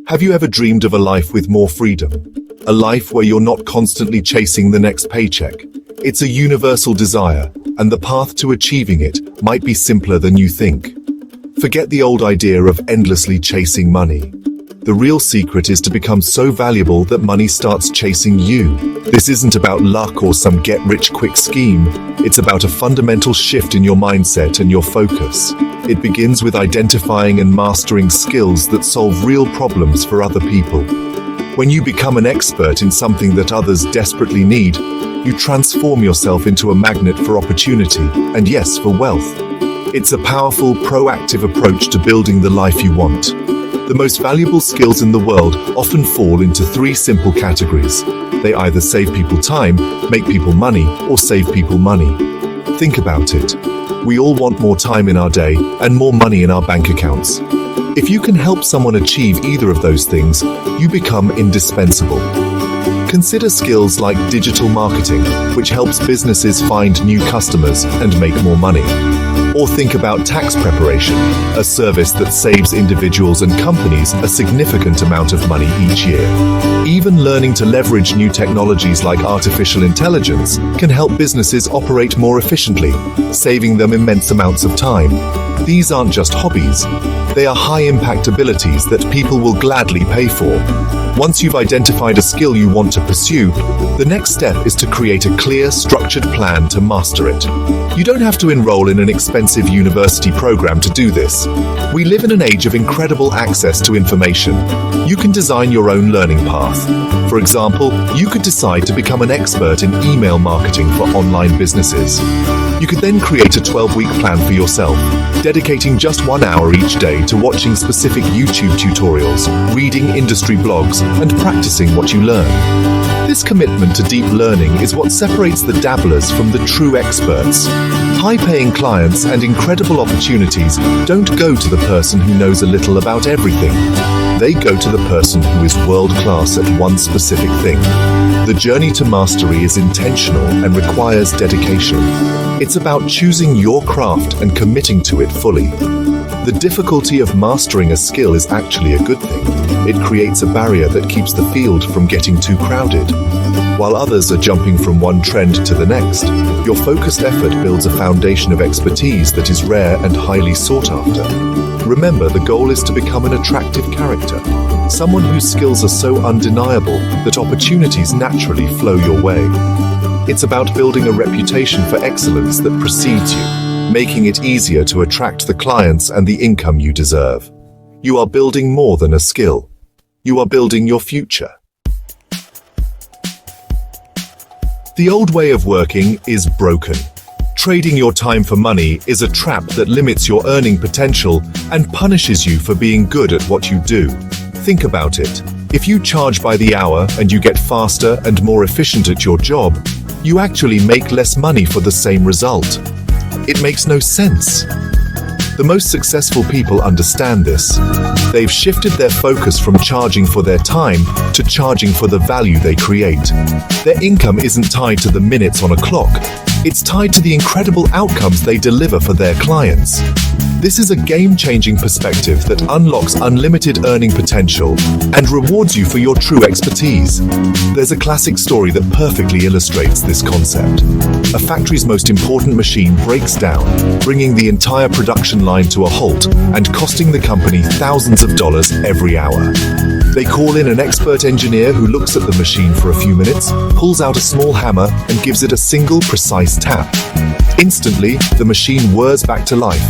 Have you ever dreamed of a life with more freedom? A life where you're not constantly chasing the next paycheck? It's a universal desire, and the path to achieving it might be simpler than you think. Forget the old idea of endlessly chasing money. The real secret is to become so valuable that money starts chasing you. This isn't about luck or some get-rich-quick scheme. It's about a fundamental shift in your mindset and your focus. It begins with identifying and mastering skills that solve real problems for other people. When you become an expert in something that others desperately need, you transform yourself into a magnet for opportunity and, yes, for wealth. It's a powerful, proactive approach to building the life you want. The most valuable skills in the world often fall into three simple categories. They either save people time, make people money, or save people money. Think about it. We all want more time in our day and more money in our bank accounts. If you can help someone achieve either of those things, you become indispensable. Consider skills like digital marketing, which helps businesses find new customers and make more money. Or think about tax preparation, a service that saves individuals and companies a significant amount of money each year. Even learning to leverage new technologies like artificial intelligence can help businesses operate more efficiently, saving them immense amounts of time. These aren't just hobbies. They are high-impact abilities that people will gladly pay for. Once you've identified a skill you want to pursue, the next step is to create a clear, structured plan to master it. You don't have to enroll in an expensive university program to do this. We live in an age of incredible access to information. You can design your own learning path. For example, you could decide to become an expert in email marketing for online businesses. You could then create a 12-week plan for yourself, dedicating just 1 hour each day to watching specific YouTube tutorials, reading industry blogs, and practicing what you learn. This commitment to deep learning is what separates the dabblers from the true experts. High-paying clients and incredible opportunities don't go to the person who knows a little about everything. They go to the person who is world-class at one specific thing. The journey to mastery is intentional and requires dedication. It's about choosing your craft and committing to it fully. The difficulty of mastering a skill is actually a good thing. It creates a barrier that keeps the field from getting too crowded. While others are jumping from one trend to the next, your focused effort builds a foundation of expertise that is rare and highly sought after. Remember, the goal is to become an attractive character, someone whose skills are so undeniable that opportunities naturally flow your way. It's about building a reputation for excellence that precedes you, making it easier to attract the clients and the income you deserve. You are building more than a skill. You are building your future. The old way of working is broken. Trading your time for money is a trap that limits your earning potential and punishes you for being good at what you do. Think about it. If you charge by the hour and you get faster and more efficient at your job, you actually make less money for the same result. It makes no sense. The most successful people understand this. They've shifted their focus from charging for their time to charging for the value they create. Their income isn't tied to the minutes on a clock. It's tied to the incredible outcomes they deliver for their clients. This is a game-changing perspective that unlocks unlimited earning potential and rewards you for your true expertise. There's a classic story that perfectly illustrates this concept. A factory's most important machine breaks down, bringing the entire production line to a halt and costing the company thousands of dollars every hour. They call in an expert engineer who looks at the machine for a few minutes, pulls out a small hammer, and gives it a single, precise tap. Instantly, the machine whirs back to life.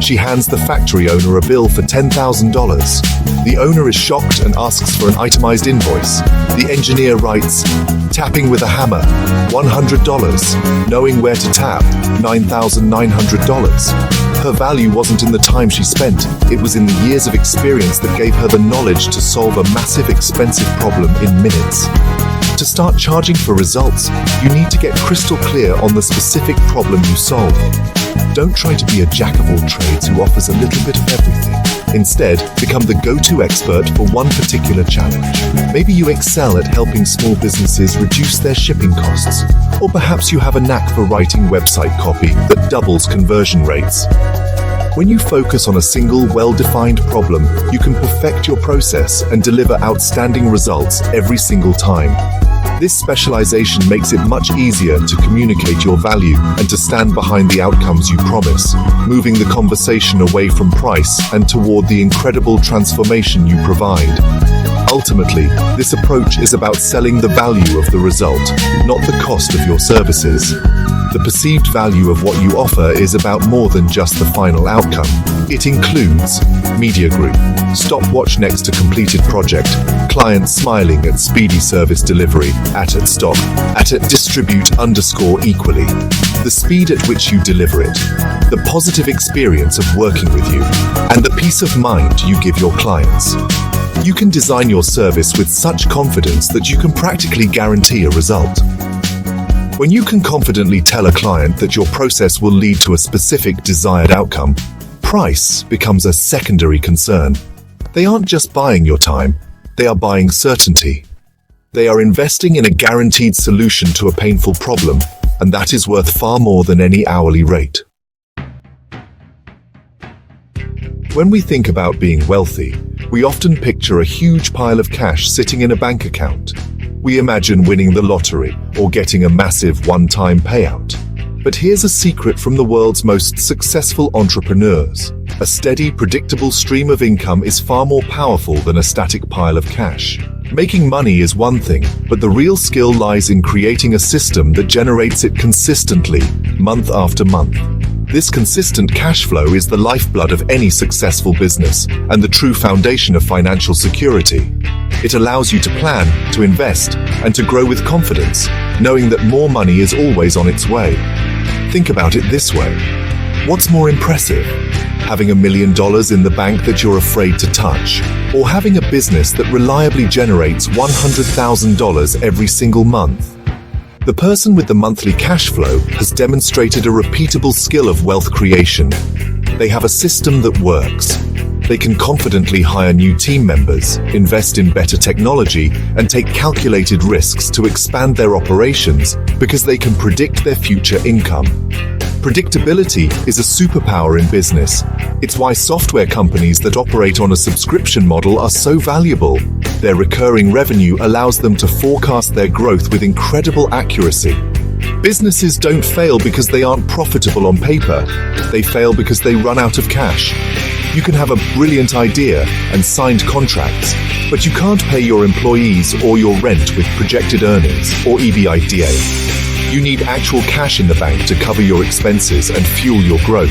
She hands the factory owner a bill for $10,000. The owner is shocked and asks for an itemized invoice. The engineer writes, tapping with a hammer, $100. Knowing where to tap, $9,900. Her value wasn't in the time she spent, it was in the years of experience that gave her the knowledge to solve a massive, expensive problem in minutes. To start charging for results, you need to get crystal clear on the specific problem you solve. Don't try to be a jack of all trades who offers a little bit of everything. Instead, become the go-to expert for one particular challenge. Maybe you excel at helping small businesses reduce their shipping costs, or perhaps you have a knack for writing website copy that doubles conversion rates. When you focus on a single, well-defined problem, you can perfect your process and deliver outstanding results every single time. This specialization makes it much easier to communicate your value and to stand behind the outcomes you promise, moving the conversation away from price and toward the incredible transformation you provide. Ultimately, this approach is about selling the value of the result, not the cost of your services. The perceived value of what you offer is about more than just the final outcome. It includes media group, stopwatch next to completed project, client smiling at speedy service delivery, at stock, at distribute _equally, the speed at which you deliver it, the positive experience of working with you, and the peace of mind you give your clients. You can design your service with such confidence that you can practically guarantee a result. When you can confidently tell a client that your process will lead to a specific desired outcome, price becomes a secondary concern. They aren't just buying your time, they are buying certainty. They are investing in a guaranteed solution to a painful problem, and that is worth far more than any hourly rate. When we think about being wealthy, we often picture a huge pile of cash sitting in a bank account. We imagine winning the lottery or getting a massive one-time payout. But here's a secret from the world's most successful entrepreneurs. A steady, predictable stream of income is far more powerful than a static pile of cash. Making money is one thing, but the real skill lies in creating a system that generates it consistently, month after month. This consistent cash flow is the lifeblood of any successful business and the true foundation of financial security. It allows you to plan, to invest, and to grow with confidence, knowing that more money is always on its way. Think about it this way. What's more impressive? Having $1 million in the bank that you're afraid to touch, or having a business that reliably generates $100,000 every single month? The person with the monthly cash flow has demonstrated a repeatable skill of wealth creation. They have a system that works. They can confidently hire new team members, invest in better technology, and take calculated risks to expand their operations because they can predict their future income. Predictability is a superpower in business. It's why software companies that operate on a subscription model are so valuable. Their recurring revenue allows them to forecast their growth with incredible accuracy. Businesses don't fail because they aren't profitable on paper. They fail because they run out of cash. You can have a brilliant idea and signed contracts, but you can't pay your employees or your rent with projected earnings or EBITDA. You need actual cash in the bank to cover your expenses and fuel your growth.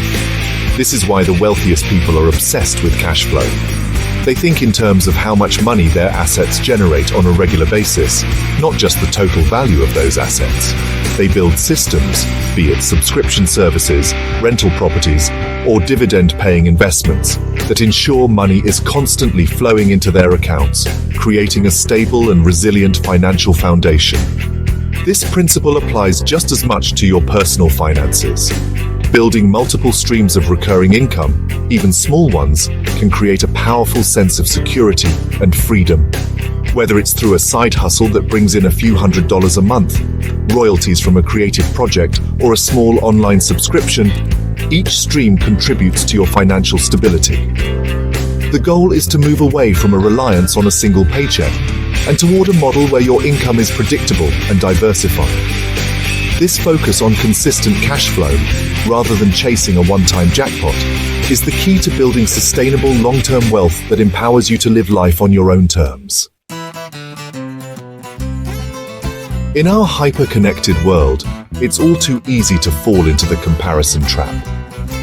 This is why the wealthiest people are obsessed with cash flow. They think in terms of how much money their assets generate on a regular basis, not just the total value of those assets. They build systems, be it subscription services, rental properties, or dividend-paying investments, that ensure money is constantly flowing into their accounts, creating a stable and resilient financial foundation. This principle applies just as much to your personal finances. Building multiple streams of recurring income, even small ones, can create a powerful sense of security and freedom. Whether it's through a side hustle that brings in a few $100s a month, royalties from a creative project, or a small online subscription, each stream contributes to your financial stability. The goal is to move away from a reliance on a single paycheck and toward a model where your income is predictable and diversified. This focus on consistent cash flow, rather than chasing a one-time jackpot, is the key to building sustainable long-term wealth that empowers you to live life on your own terms. In our hyper-connected world, it's all too easy to fall into the comparison trap.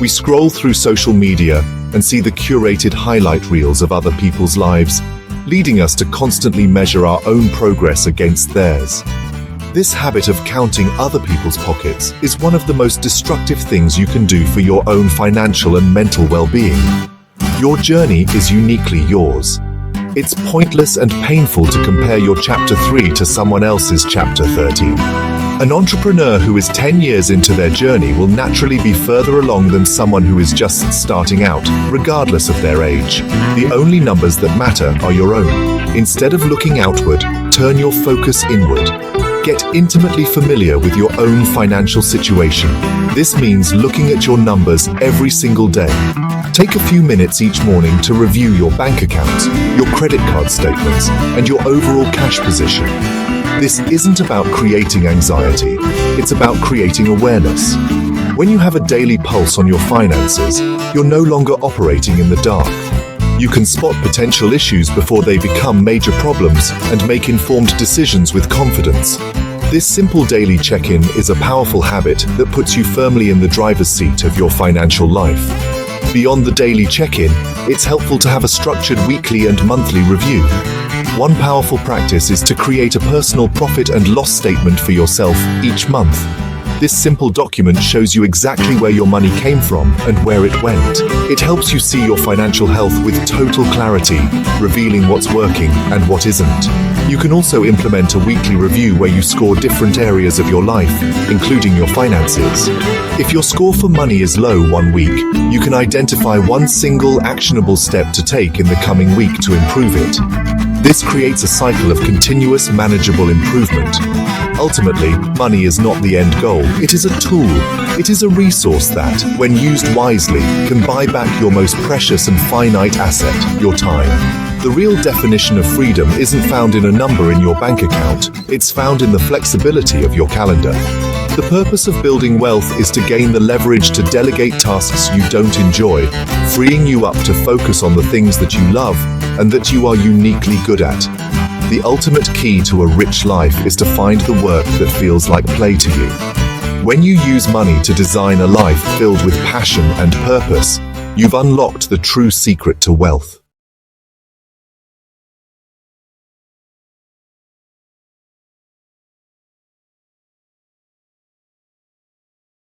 We scroll through social media and see the curated highlight reels of other people's lives, leading us to constantly measure our own progress against theirs. This habit of counting other people's pockets is one of the most destructive things you can do for your own financial and mental well-being. Your journey is uniquely yours. It's pointless and painful to compare your Chapter 3 to someone else's Chapter 13. An entrepreneur who is 10 years into their journey will naturally be further along than someone who is just starting out, regardless of their age. The only numbers that matter are your own. Instead of looking outward, turn your focus inward. Get intimately familiar with your own financial situation. This means looking at your numbers every single day. Take a few minutes each morning to review your bank account, your credit card statements, and your overall cash position. This isn't about creating anxiety, it's about creating awareness. When you have a daily pulse on your finances, you're no longer operating in the dark. You can spot potential issues before they become major problems and make informed decisions with confidence. This simple daily check-in is a powerful habit that puts you firmly in the driver's seat of your financial life. Beyond the daily check-in, it's helpful to have a structured weekly and monthly review. One powerful practice is to create a personal profit and loss statement for yourself each month. This simple document shows you exactly where your money came from and where it went. It helps you see your financial health with total clarity, revealing what's working and what isn't. You can also implement a weekly review where you score different areas of your life, including your finances. If your score for money is low one week, you can identify one single actionable step to take in the coming week to improve it. This creates a cycle of continuous, manageable improvement. Ultimately, money is not the end goal. It is a tool. It is a resource that, when used wisely, can buy back your most precious and finite asset, your time. The real definition of freedom isn't found in a number in your bank account. It's found in the flexibility of your calendar. The purpose of building wealth is to gain the leverage to delegate tasks you don't enjoy, freeing you up to focus on the things that you love and that you are uniquely good at. The ultimate key to a rich life is to find the work that feels like play to you. When you use money to design a life filled with passion and purpose, you've unlocked the true secret to wealth.